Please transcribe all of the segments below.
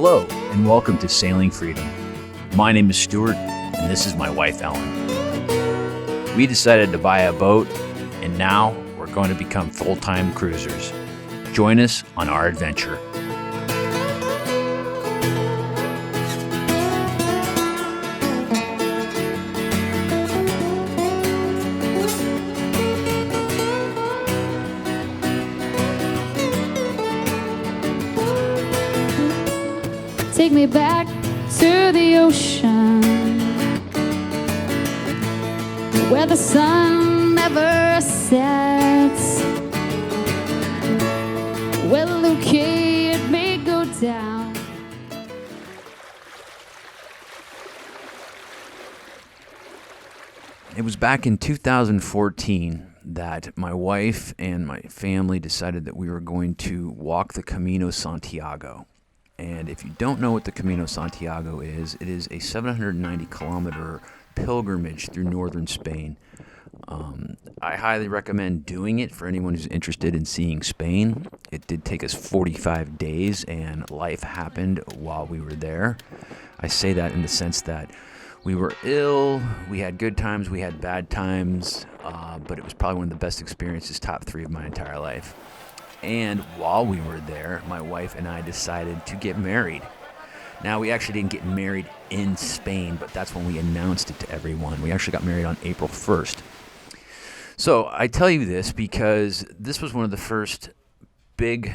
Hello, and welcome to Sailing Freedom. My name is Stuart, and this is my wife, Ellen. We decided to buy a boat, and now we're going to become full-time cruisers. Join us on our adventure. Take me back to the ocean, where the sun never sets. Well, okay, it may go down. It was back in 2014 that my wife and my family decided that we were going to walk the Camino Santiago. And if you don't know what the Camino Santiago is, it is a 790-kilometer pilgrimage through northern Spain. I highly recommend doing it for anyone who's interested in seeing Spain. It did take us 45 days, and life happened while we were there. I say that in the sense that we were ill, we had good times, we had bad times, but it was probably one of the best experiences, top 3 of my entire life. And while we were there, my wife and I decided to get married. Now, we actually didn't get married in Spain, but that's when we announced it to everyone. We actually got married on April 1st. So I tell you this because this was one of the first big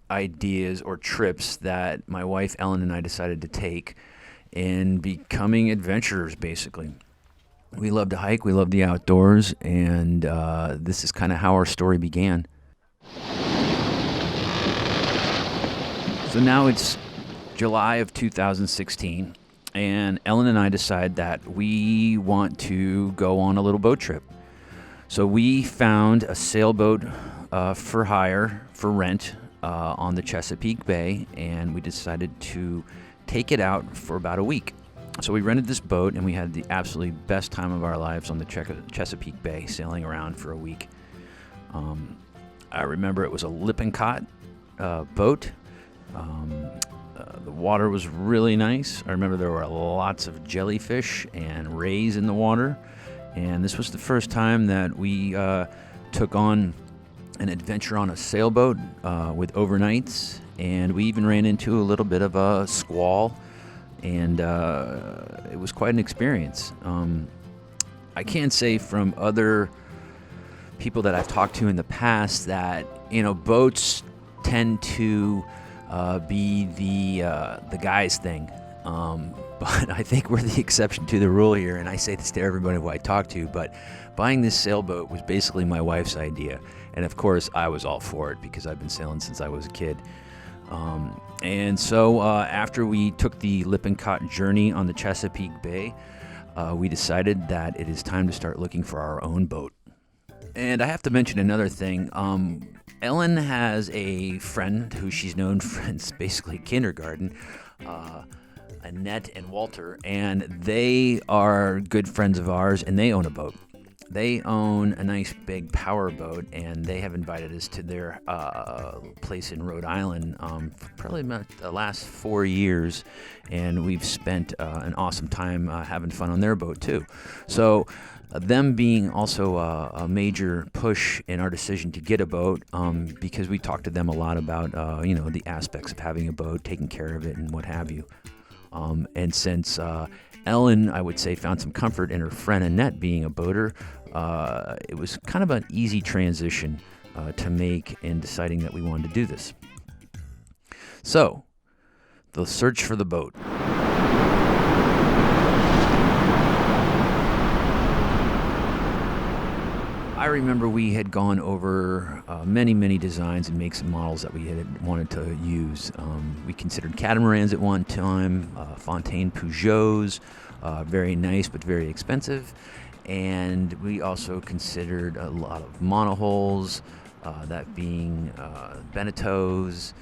ideas or trips that my wife Ellen and I decided to take in becoming adventurers, basically. We love to hike, we love the outdoors, and this is kind of how our story began. So now it's July of 2016, and Ellen and I decide that we want to go on a little boat trip. So we found a sailboat for hire, for rent, on the Chesapeake Bay, and we decided to take it out for about a week. So we rented this boat, and we had the absolutely best time of our lives on the Chesapeake Bay, sailing around for a week. I remember it was a Lippincott boat. The water was really nice. I remember there were lots of jellyfish and rays in the water. And this was the first time that we took on an adventure on a sailboat with overnights. And we even ran into a little bit of a squall. And it was quite an experience. I can say from other people that I've talked to in the past that, boats tend to be the guy's thing. But I think we're the exception to the rule here, and I say this to everybody who I talk to, but buying this sailboat was basically my wife's idea. And of course, I was all for it because I've been sailing since I was a kid. And so after we took the Lippincott journey on the Chesapeake Bay, we decided that it is time to start looking for our own boat. And I have to mention another thing. Ellen has a friend who she's known since basically kindergarten, Annette and Walter, and they are good friends of ours, and they own a boat. They own a nice big power boat, and they have invited us to their place in Rhode Island for probably about the last 4 years, and we've spent an awesome time having fun on their boat too. So them being also a major push in our decision to get a boat, because we talked to them a lot about the aspects of having a boat, taking care of it, and what have you. And since Ellen, I would say, found some comfort in her friend Annette being a boater, it was kind of an easy transition to make in deciding that we wanted to do this. So, the search for the boat. I remember we had gone over many designs and makes and models that we had wanted to use. We considered catamarans at one time, Fontaine Peugeots, very nice but very expensive. And we also considered a lot of monohulls, that being Beneteaus,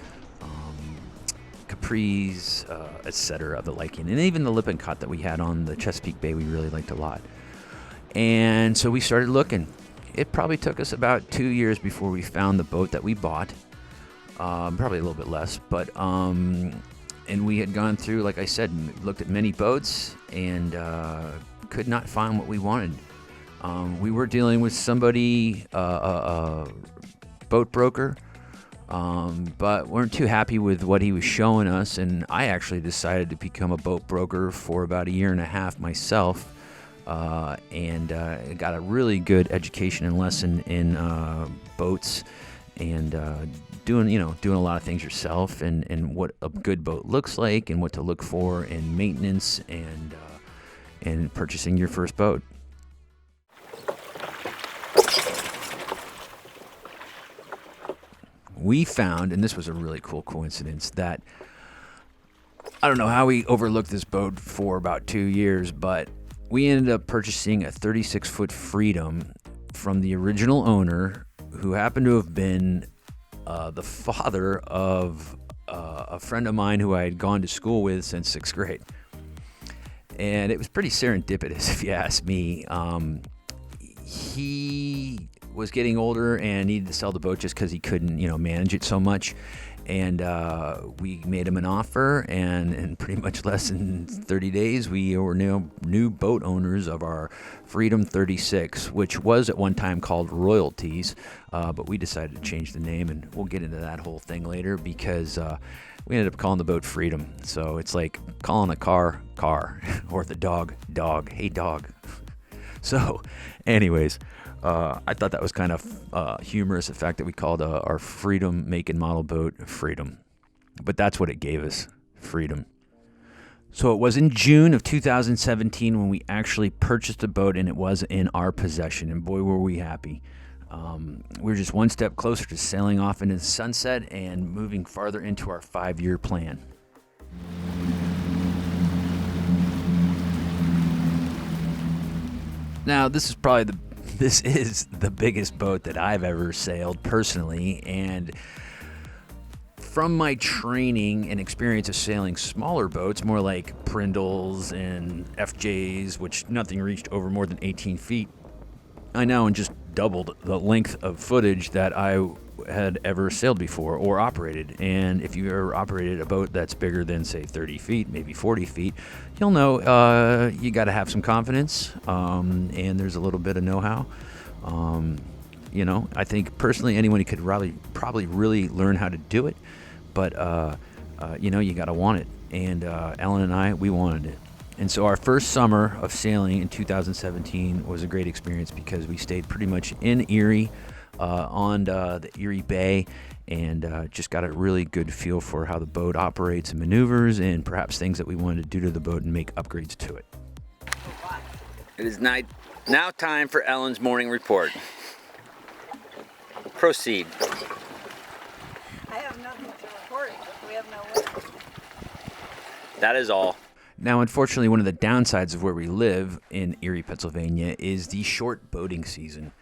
Capris, etc. of the liking. And even the Lippincott that we had on the Chesapeake Bay we really liked a lot. And so we started looking. It probably took us about 2 years before we found the boat that we bought. Probably a little bit less, but And we had gone through, like I said, looked at many boats and could not find what we wanted. We were dealing with somebody, a boat broker, but weren't too happy with what he was showing us. And I actually decided to become a boat broker for about a year and a half myself, and got a really good education and lesson in boats and doing a lot of things yourself and what a good boat looks like and what to look for in maintenance and purchasing your first boat. We found, and this was a really cool coincidence, that I don't know how we overlooked this boat for about 2 years, but we ended up purchasing a 36-foot Freedom from the original owner, who happened to have been the father of a friend of mine who I had gone to school with since 6th grade. And it was pretty serendipitous, if you ask me. He was getting older and needed to sell the boat just because he couldn't, manage it so much. And we made him an offer, and in pretty much less than 30 days, we were now new boat owners of our Freedom 36, which was at one time called Royalties, but we decided to change the name, and we'll get into that whole thing later because we ended up calling the boat Freedom. So it's like calling a car, or the dog, hey dog. So anyways, I thought that was kind of humorous, the fact that we called our Freedom make and model boat Freedom. But that's what it gave us, Freedom. So it was in June of 2017 when we actually purchased the boat, and it was in our possession. And boy, were we happy. We were just one step closer to sailing off into the sunset and moving farther into our 5-year plan. Now, this is the biggest boat that I've ever sailed personally, and from my training and experience of sailing smaller boats, more like Prindles and FJs, which nothing reached over more than 18 feet, I now just doubled the length of footage that I had ever sailed before or operated. And if you ever operated a boat that's bigger than, say, 30 feet, maybe 40 feet, you'll know you got to have some confidence, and there's a little bit of know-how. I think personally anyone who could probably really learn how to do it, but you got to want it. And Ellen and I, we wanted it. And so our first summer of sailing in 2017 was a great experience because we stayed pretty much in Erie, on the Erie Bay, and just got a really good feel for how the boat operates and maneuvers, and perhaps things that we wanted to do to the boat and make upgrades to it. It is now time for Ellen's morning report. Proceed. I have nothing to report, but we have no wind. That is all. Now, unfortunately, one of the downsides of where we live in Erie, Pennsylvania, is the short boating season.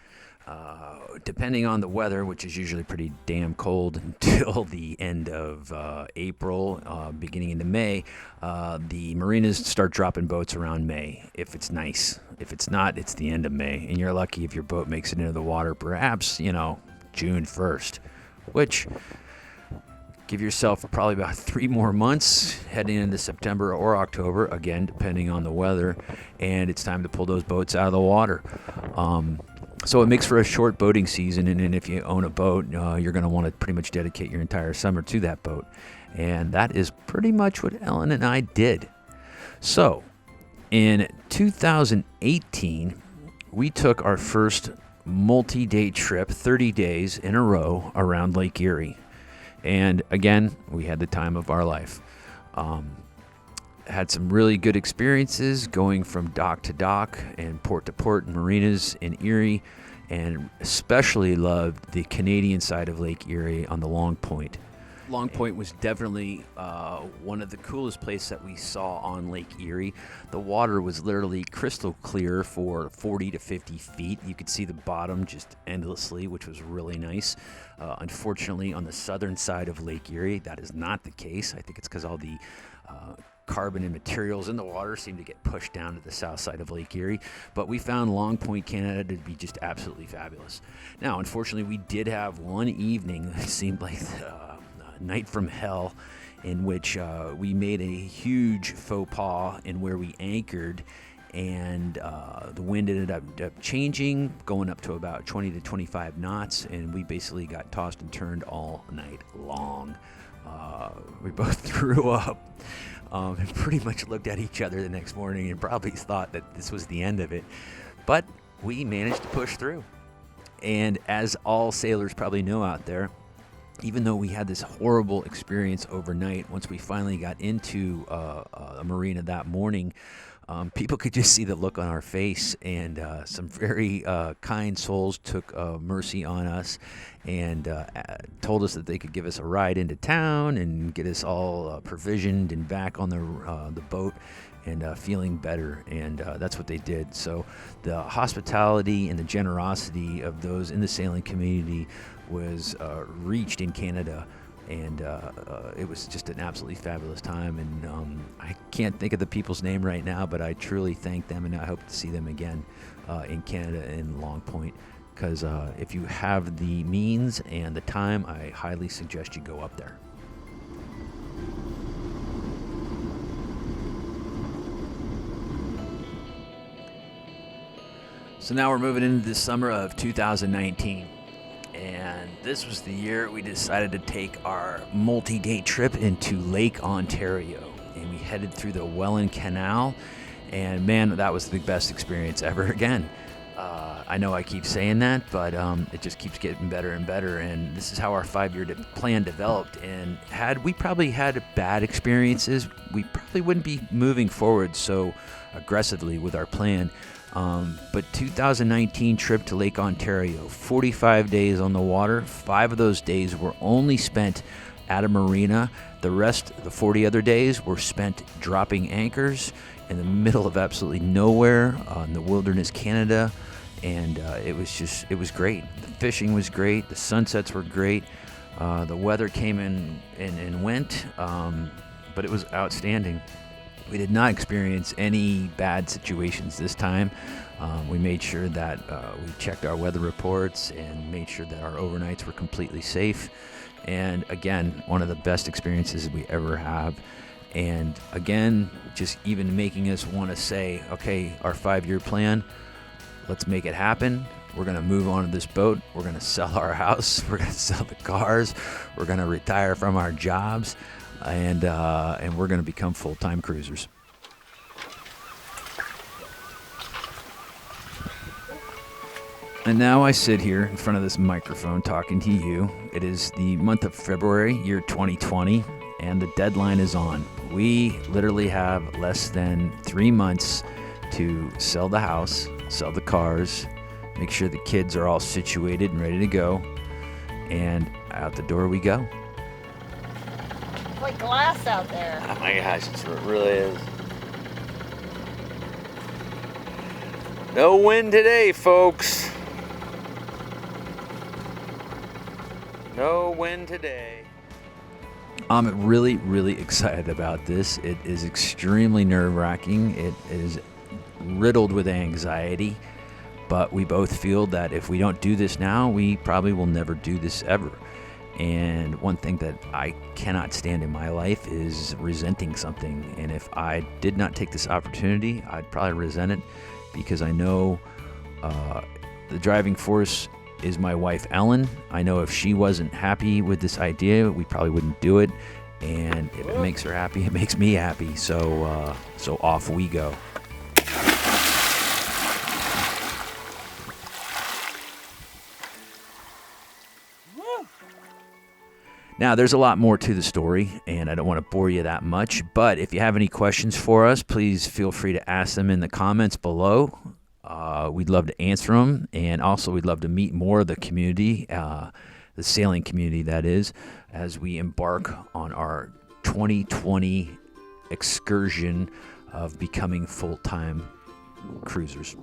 Depending on the weather, which is usually pretty damn cold until the end of April, beginning into May, the marinas start dropping boats around May, if it's nice. If it's not, it's the end of May, and you're lucky if your boat makes it into the water, perhaps, June 1st, which... give yourself probably about 3 more months heading into September or October, again, depending on the weather, and it's time to pull those boats out of the water. So it makes for a short boating season, and if you own a boat, you're going to want to pretty much dedicate your entire summer to that boat. And that is pretty much what Ellen and I did. So in 2018, we took our first multi-day trip, 30 days in a row, around Lake Erie. And again, we had the time of our life. Had some really good experiences going from dock to dock and port to port and marinas in Erie, and especially loved the Canadian side of Lake Erie on the Long Point. Long Point was definitely one of the coolest places that we saw on Lake Erie. The water was literally crystal clear for 40 to 50 feet. You could see the bottom just endlessly, which was really nice. Unfortunately, on the southern side of Lake Erie, that is not the case. I think it's because all the carbon and materials in the water seem to get pushed down to the south side of Lake Erie. But we found Long Point, Canada to be just absolutely fabulous. Now, unfortunately, we did have one evening that seemed like... night from hell, in which we made a huge faux pas in where we anchored, and the wind ended up changing, going up to about 20 to 25 knots, and we basically got tossed and turned all night long. We both threw up and pretty much looked at each other the next morning and probably thought that this was the end of it. But we managed to push through. And as all sailors probably know out there, even though we had this horrible experience overnight, once we finally got into a marina that morning, people could just see the look on our face, and some very kind souls took mercy on us and told us that they could give us a ride into town and get us all provisioned and back on the boat and feeling better, and that's what they did. So the hospitality and the generosity of those in the sailing community was reached in Canada, and it was just an absolutely fabulous time. And I can't think of the people's name right now, but I truly thank them, and I hope to see them again in Canada in Long Point, because if you have the means and the time, I highly suggest you go up there. So now we're moving into the summer of 2019, and this was the year we decided to take our multi-day trip into Lake Ontario, and we headed through the Welland Canal, and man, that was the best experience ever again. I know I keep saying that, but it just keeps getting better and better, and this is how our 5-year plan developed. And had we probably had bad experiences, we probably wouldn't be moving forward so aggressively with our plan. But 2019 trip to Lake Ontario, 45 days on the water. 5 of those days were only spent at a marina. The rest, the 40 other days, were spent dropping anchors in the middle of absolutely nowhere in the wilderness, Canada. And it was great. The fishing was great. The sunsets were great. The weather came in and went, but it was outstanding. We did not experience any bad situations this time. We made sure that we checked our weather reports and made sure that our overnights were completely safe. And again, one of the best experiences we ever have. And again, just even making us want to say, okay, our 5-year plan, let's make it happen. We're going to move on to this boat. We're going to sell our house. We're going to sell the cars. We're going to retire from our jobs. And we're going to become full-time cruisers. And now I sit here in front of this microphone talking to you. It is the month of February, year 2020, and the deadline is on. We literally have less than 3 months to sell the house, sell the cars, make sure the kids are all situated and ready to go, and out the door we go. It's like glass out there. Oh my gosh, it really is. No wind today, folks. No wind today. I'm really, really excited about this. It is extremely nerve-wracking. It is riddled with anxiety, but we both feel that if we don't do this now, we probably will never do this ever. And one thing that I cannot stand in my life is resenting something. And if I did not take this opportunity, I'd probably resent it, because I know the driving force is my wife, Ellen. I know if she wasn't happy with this idea, we probably wouldn't do it. And if it makes her happy, it makes me happy. So off we go. Now, there's a lot more to the story, and I don't want to bore you that much, but if you have any questions for us, please feel free to ask them in the comments below. We'd love to answer them, and also we'd love to meet more of the community, the sailing community, that is, as we embark on our 2020 excursion of becoming full-time cruisers.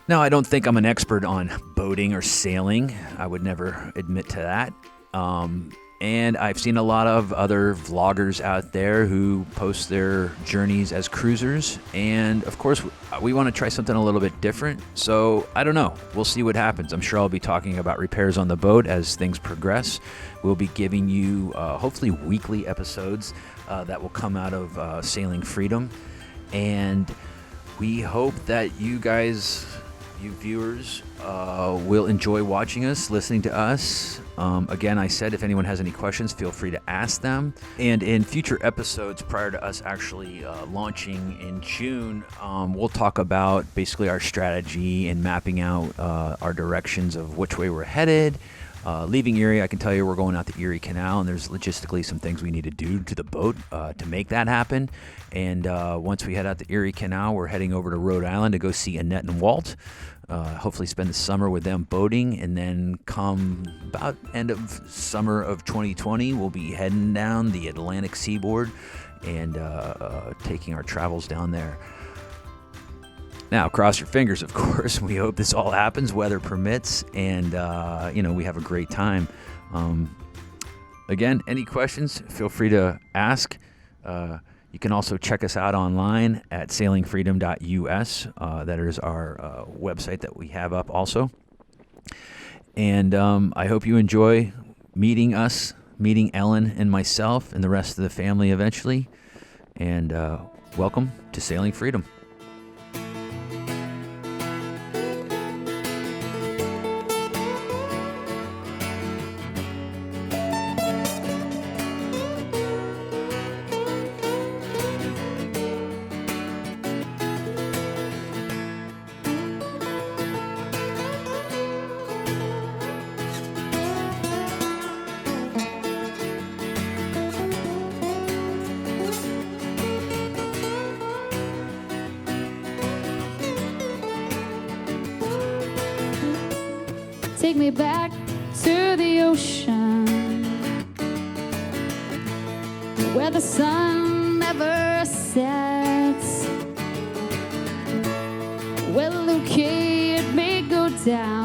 Now, I don't think I'm an expert on boating or sailing. I would never admit to that. And I've seen a lot of other vloggers out there who post their journeys as cruisers. And of course, we want to try something a little bit different. So I don't know. We'll see what happens. I'm sure I'll be talking about repairs on the boat as things progress. We'll be giving you hopefully weekly episodes that will come out of Sailing Freedom. And we hope that you guys, you viewers, will enjoy watching us, listening to us. Again, I said if anyone has any questions, feel free to ask them. And in future episodes, prior to us actually launching in June, we'll talk about basically our strategy and mapping out our directions of which way we're headed. Leaving Erie, I can tell you we're going out the Erie Canal, and there's logistically some things we need to do to the boat to make that happen. And once we head out the Erie Canal, we're heading over to Rhode Island to go see Annette and Walt. Hopefully spend the summer with them boating, and then come about end of summer of 2020, we'll be heading down the Atlantic seaboard and taking our travels down there. Now, cross your fingers, of course. We hope this all happens, weather permits, and we have a great time. Again, any questions, feel free to ask. You can also check us out online at sailingfreedom.us. That is our website that we have up also. And I hope you enjoy meeting us, meeting Ellen and myself and the rest of the family eventually. And welcome to Sailing Freedom. Take me back to the ocean, where the sun never sets, where Luke may go down.